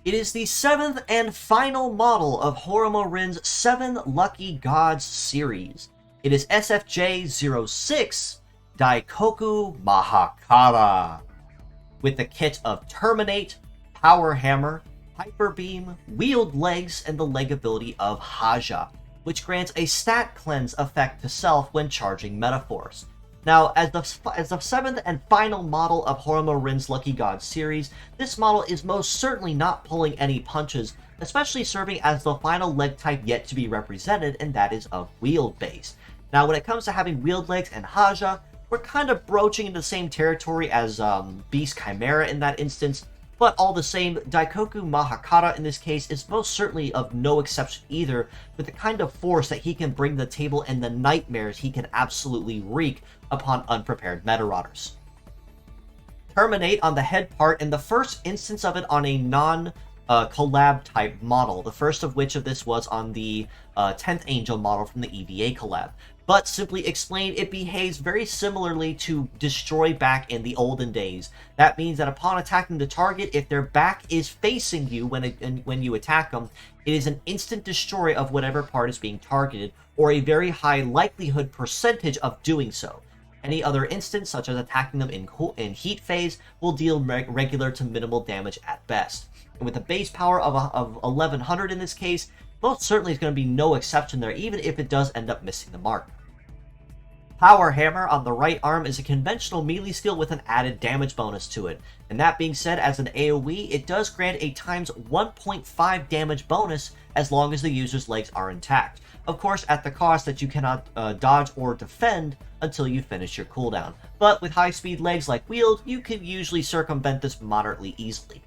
It is the 7th and final model of Horuma Rin's 7 Lucky Gods series. It is SFJ06 Daikoku Mahakara, with the kit of Terminate, Power Hammer, Hyperbeam, Wheeled Legs, and the leg ability of Haja, which grants a stat cleanse effect to self when charging Metaforce. Now, as the 7th and final model of Horuma Rin's Lucky God series, this model is most certainly not pulling any punches, especially serving as the final leg type yet to be represented, and that is of Wheeled base. Now, when it comes to having Wheeled Legs and Haja, we're kind of broaching into the same territory as Beast Chimera in that instance, but all the same, Daikoku Mahakara in this case is most certainly of no exception either, with the kind of force that he can bring to the table and the nightmares he can absolutely wreak upon unprepared Metarotters. Terminate on the head part, and the first instance of it on a non-collab type model, the first of which of this was on the 10th Angel model from the EVA collab. But simply explained, it behaves very similarly to Destroy back in the olden days. That means that upon attacking the target, if their back is facing you when you attack them, it is an instant destroy of whatever part is being targeted, or a very high likelihood percentage of doing so. Any other instance, such as attacking them in heat phase, will deal regular to minimal damage at best. And with a base power of 1100 in this case, most certainly is going to be no exception there, even if it does end up missing the mark. Power Hammer on the right arm is a conventional melee skill with an added damage bonus to it. And that being said, as an AoE, it does grant a times 1.5 damage bonus as long as the user's legs are intact. Of course, at the cost that you cannot dodge or defend until you finish your cooldown. But with high-speed legs like Wheeled, you can usually circumvent this moderately easily.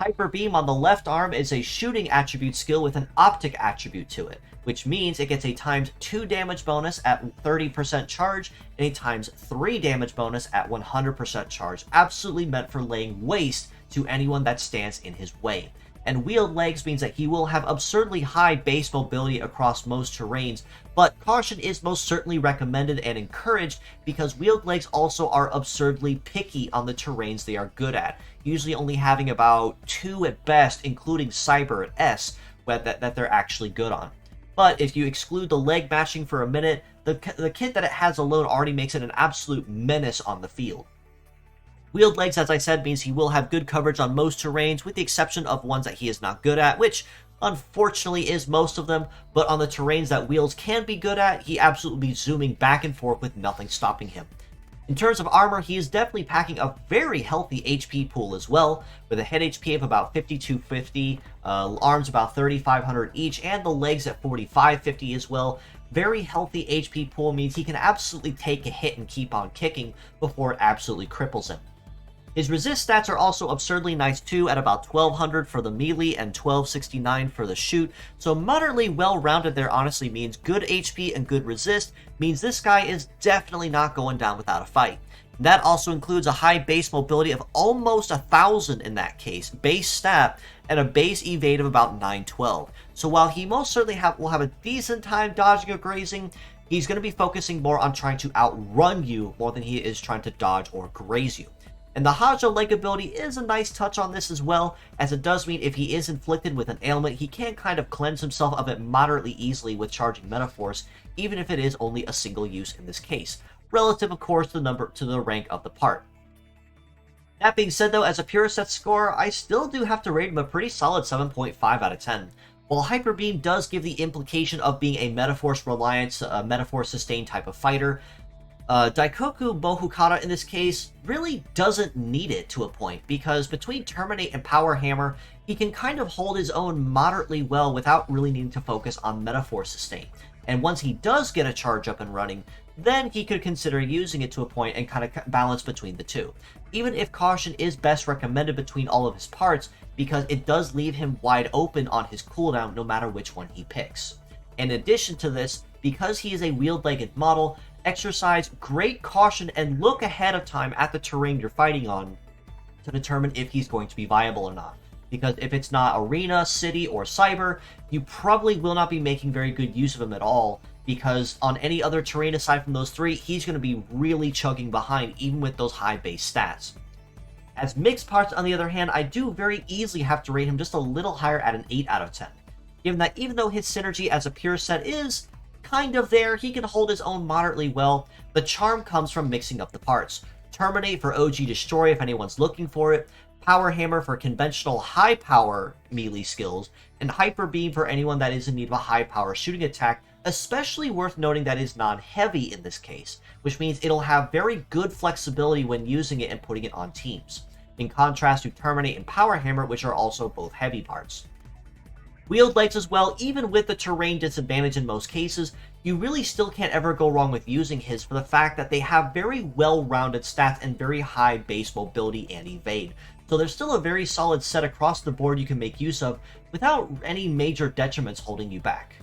Hyperbeam on the left arm is a shooting attribute skill with an optic attribute to it, which means it gets a times 2 damage bonus at 30% charge and a times 3 damage bonus at 100% charge, absolutely meant for laying waste to anyone that stands in his way. And Wheeled Legs means that he will have absurdly high base mobility across most terrains, but caution is most certainly recommended and encouraged because Wheeled Legs also are absurdly picky on the terrains they are good at, usually only having about 2 at best, including Cyber at S, that they're actually good on. But if you exclude the leg matching for a minute, the kit that it has alone already makes it an absolute menace on the field. Wheeled Legs, as I said, means he will have good coverage on most terrains, with the exception of ones that he is not good at, which unfortunately is most of them, but on the terrains that Wheels can be good at, he absolutely be zooming back and forth with nothing stopping him. In terms of armor, he is definitely packing a very healthy HP pool as well, with a head HP of about 5250, arms about 3500 each, and the legs at 4550 as well. Very healthy HP pool means he can absolutely take a hit and keep on kicking before it absolutely cripples him. His resist stats are also absurdly nice too, at about 1200 for the melee and 1269 for the shoot, so moderately well-rounded there honestly means good HP and good resist, means this guy is definitely not going down without a fight. That also includes a high base mobility of almost 1000 in that case, base stat, and a base evade of about 912. So while he most certainly will have a decent time dodging or grazing, he's going to be focusing more on trying to outrun you more than he is trying to dodge or graze you. And the Haja leg ability is a nice touch on this as well, as it does mean if he is inflicted with an ailment, he can kind of cleanse himself of it moderately easily with charging Metaforce, even if it is only a single use in this case, relative of course to the rank of the part. That being said though, as a pure set score, I still do have to rate him a pretty solid 7.5 out of 10. While Hyperbeam does give the implication of being a Metaforce reliant, Metaforce sustained type of fighter, Daikoku Mahakara in this case really doesn't need it to a point, because between Terminate and Power Hammer, he can kind of hold his own moderately well without really needing to focus on Metaforce sustain. And once he does get a charge up and running, then he could consider using it to a point and kind of balance between the two. Even if caution is best recommended between all of his parts, because it does leave him wide open on his cooldown no matter which one he picks. In addition to this, because he is a wheeled-legged model, exercise great caution and look ahead of time at the terrain you're fighting on to determine if he's going to be viable or not. Because if it's not arena, city, or cyber, you probably will not be making very good use of him at all, because on any other terrain aside from those three, he's going to be really chugging behind even with those high base stats. As mixed parts, on the other hand, I do very easily have to rate him just a little higher at an 8 out of 10. Given that even though his synergy as a pure set is kind of there, he can hold his own moderately well, the charm comes from mixing up the parts. Terminate for OG Destroy if anyone's looking for it, Power Hammer for conventional high power melee skills, and Hyper Beam for anyone that is in need of a high power shooting attack, especially worth noting that is non-heavy in this case, which means it'll have very good flexibility when using it and putting it on teams, in contrast to Terminate and Power Hammer, which are also both heavy parts. Wheeled legs as well, even with the terrain disadvantage in most cases, you really still can't ever go wrong with using his for the fact that they have very well-rounded stats and very high base mobility and evade. So there's still a very solid set across the board you can make use of without any major detriments holding you back.